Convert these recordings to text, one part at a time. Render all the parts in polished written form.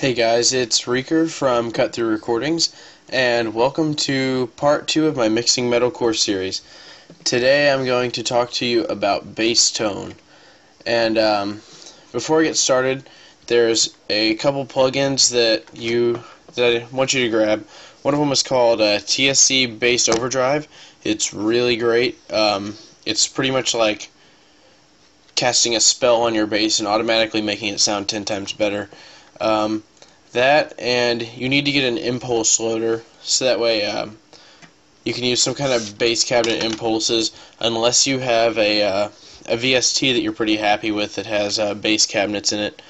Hey guys, it's Reeker from Cut Through Recordings, and welcome to part 2 of my Mixing Metalcore series. Today I'm going to talk to you about bass tone. And before I get started, there's a couple plugins that I want you to grab. One of them is called TSC Bass Overdrive. It's really great. It's pretty much like casting a spell on your bass and automatically making it sound 10 times better. That, and you need to get an impulse loader, so that way you can use some kind of bass cabinet impulses, unless you have a VST that you're pretty happy with that has bass cabinets in it.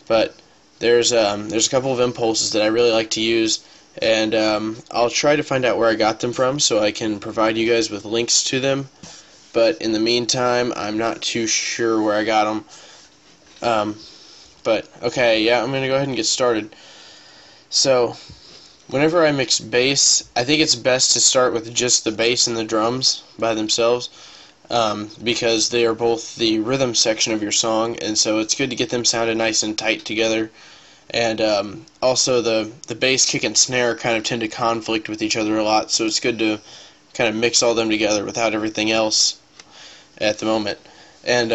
But there's a couple of impulses that I really like to use, and I'll try to find out where I got them from so I can provide you guys with links to them. But in the meantime, I'm not too sure where I got them. But, okay, yeah, I'm going to go ahead and get started. So, whenever I mix bass, I think it's best to start with just the bass and the drums by themselves, because they are both the rhythm section of your song, and so it's good to get them sounded nice and tight together. And also the bass, kick, and snare kind of tend to conflict with each other a lot, so it's good to kind of mix all them together without everything else at the moment. And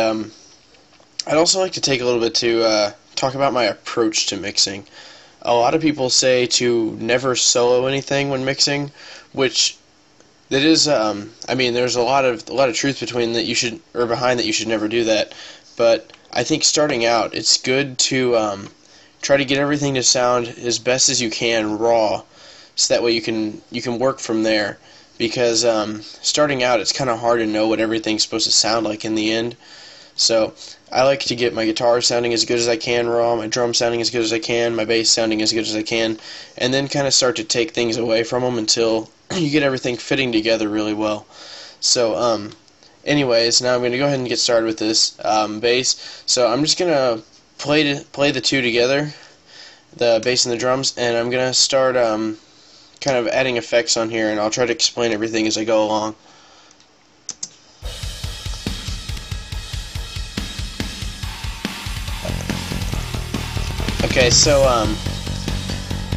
I'd also like to take a little bit to talk about my approach to mixing. A lot of people say to never solo anything when mixing, which that is, I mean, there's a lot of truth behind that you should never do that. But I think starting out, it's good to try to get everything to sound as best as you can raw, so that way you can work from there. Because starting out, it's kind of hard to know what everything's supposed to sound like in the end. So I like to get my guitar sounding as good as I can raw, my drum sounding as good as I can, my bass sounding as good as I can, and then kind of start to take things away from them until you get everything fitting together really well. So anyways, now I'm going to go ahead and get started with this bass. So I'm just going to play the two together, the bass and the drums, and I'm going to start kind of adding effects on here, and I'll try to explain everything as I go along. Okay, so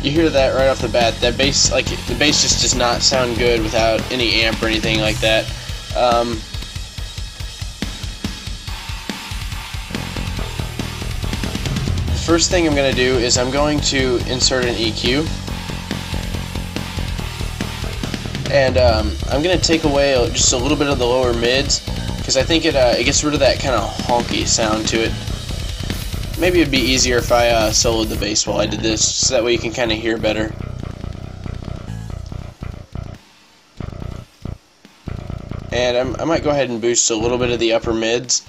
you hear that right off the bat. That bass, the bass just does not sound good without any amp or anything like that. The first thing I'm going to do is I'm going to insert an EQ. And I'm going to take away just a little bit of the lower mids, because I think it gets rid of that kind of honky sound to it. Maybe it'd be easier if I soloed the bass while I did this, so that way you can kind of hear better. And I might go ahead and boost a little bit of the upper mids.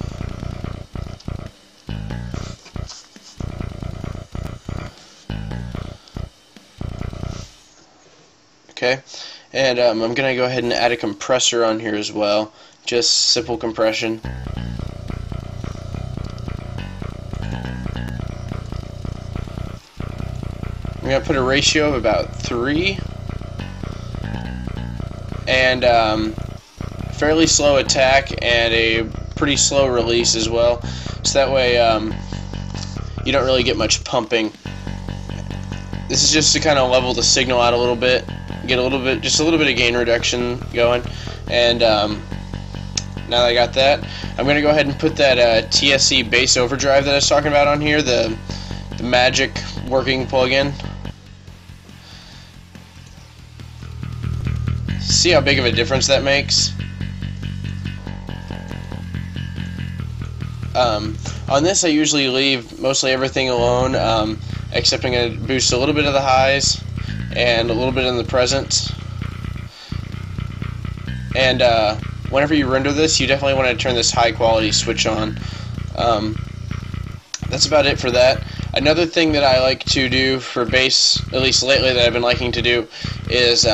Okay. And I'm going to go ahead and add a compressor on here as well, just simple compression. I'm going to put a ratio of about 3, and fairly slow attack and a pretty slow release as well, so that way you don't really get much pumping. This is just to kind of level the signal out a little bit, get just a little bit of gain reduction going. And now that I got that, I'm going to go ahead and put that TSC Bass Overdrive that I was talking about on here, the magic working plugin. See how big of a difference that makes? On this I usually leave mostly everything alone, except I'm going to boost a little bit of the highs and a little bit in the presence. And whenever you render this, you definitely want to turn this high quality switch on. That's about it for that. Another thing that I like to do for bass, at least lately that I've been liking to do, is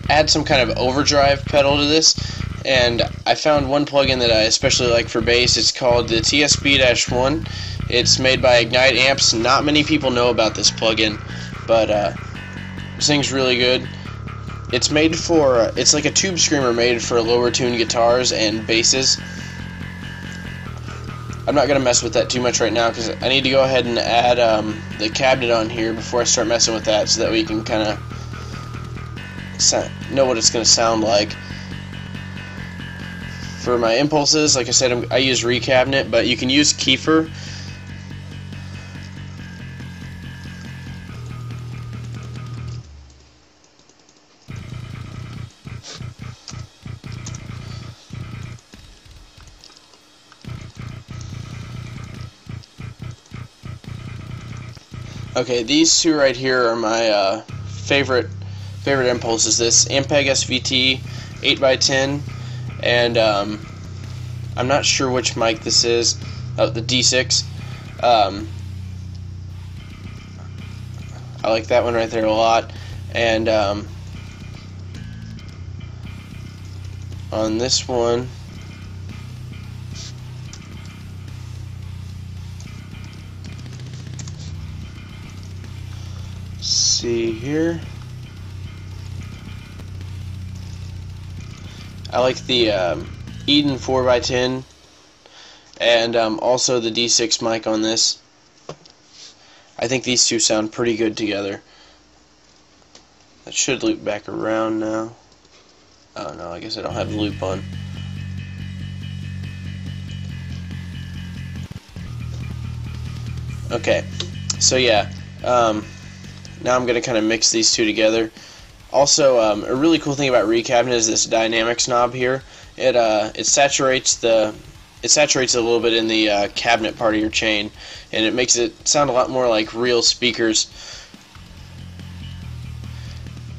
add some kind of overdrive pedal to this. And I found one plugin that I especially like for bass. It's called the TSB-1. It's made by Ignite Amps. Not many people know about this plugin, but this thing's really good. It's made for, it's like a tube screamer made for lower tuned guitars and basses. I'm not going to mess with that too much right now because I need to go ahead and add the cabinet on here before I start messing with that, so that we can kind of know what it's going to sound like. For my impulses, like I said, I use recabinet, but you can use Kiefer. Okay, these two right here are my favorite impulses. This Ampeg SVT 8x10, and I'm not sure which mic this is. The D6. I like that one right there a lot, and on this one, see here, I like the Eden 4x10, and also the D6 mic on this. I think these two sound pretty good together. That should loop back around now. Oh no, I guess I don't have the loop on. Okay, so yeah, now I'm going to kind of mix these two together. Also, a really cool thing about recabinet is this dynamics knob here. It saturates a little bit in the cabinet part of your chain, and it makes it sound a lot more like real speakers.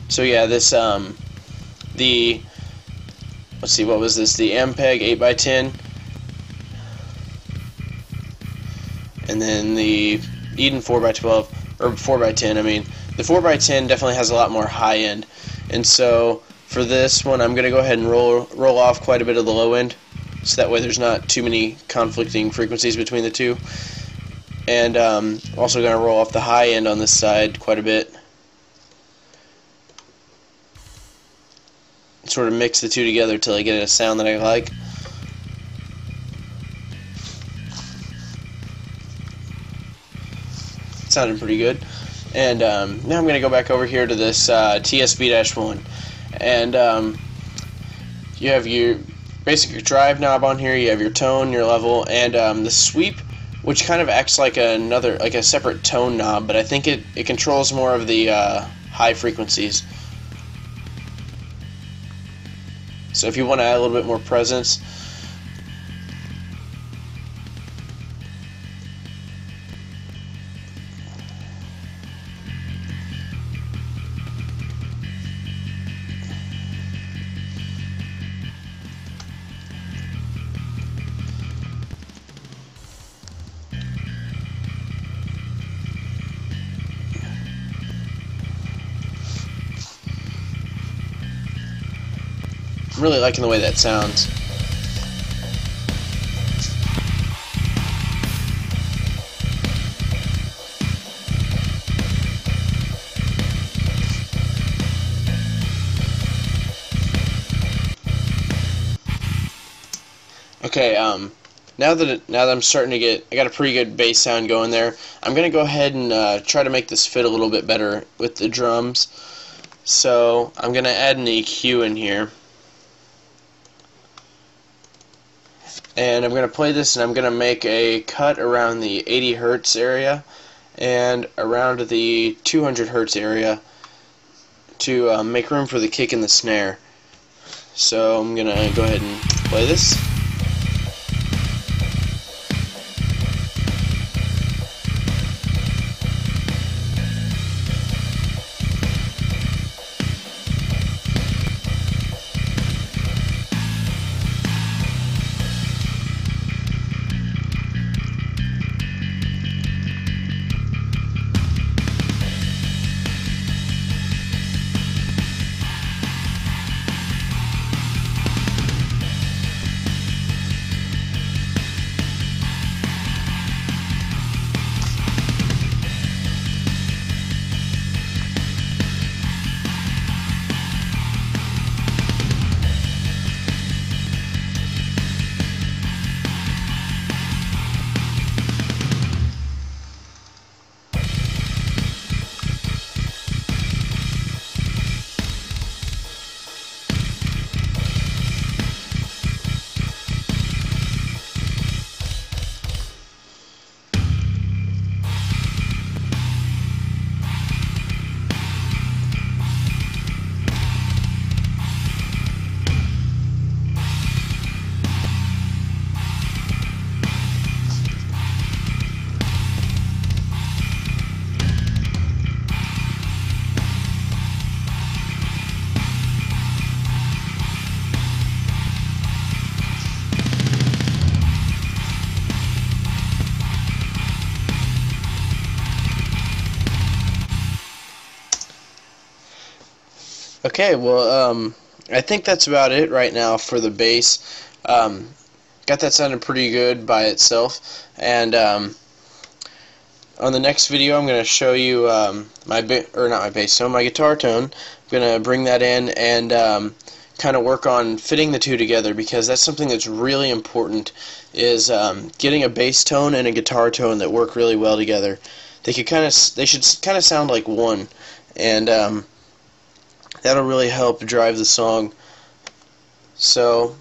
So yeah, this let's see, what was this? The Ampeg 8x10, and then the Eden 4x12 or 4x10. I mean, the 4x10 definitely has a lot more high end, and so for this one, I'm going to go ahead and roll off quite a bit of the low end, so that way there's not too many conflicting frequencies between the two. And also going to roll off the high end on this side quite a bit. Sort of mix the two together till I get a sound that I like. Sounded pretty good. And now I'm going to go back over here to this TSB-1, and you have your basic drive knob on here. You have your tone, your level, and the sweep, which kind of acts like a separate tone knob, but I think it controls more of the high frequencies. So if you want to add a little bit more presence, I'm really liking the way that sounds. Okay, now that I'm starting to I got a pretty good bass sound going there, I'm going to go ahead and try to make this fit a little bit better with the drums. So I'm going to add an EQ in here. And I'm going to play this, and I'm going to make a cut around the 80 Hertz area and around the 200 Hertz area to make room for the kick and the snare. So I'm going to go ahead and play this. Okay, well, I think that's about it right now for the bass. Got that sounding pretty good by itself, and on the next video I'm going to show you not my bass tone, my guitar tone. I'm going to bring that in and kind of work on fitting the two together, because that's something that's really important, is getting a bass tone and a guitar tone that work really well together. They should kind of sound like one, and that'll really help drive the song. So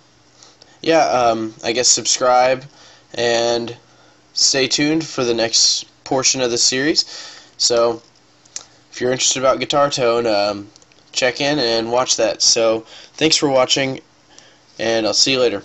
yeah, I guess subscribe and stay tuned for the next portion of the series. So if you're interested about guitar tone, check in and watch that. So thanks for watching, and I'll see you later.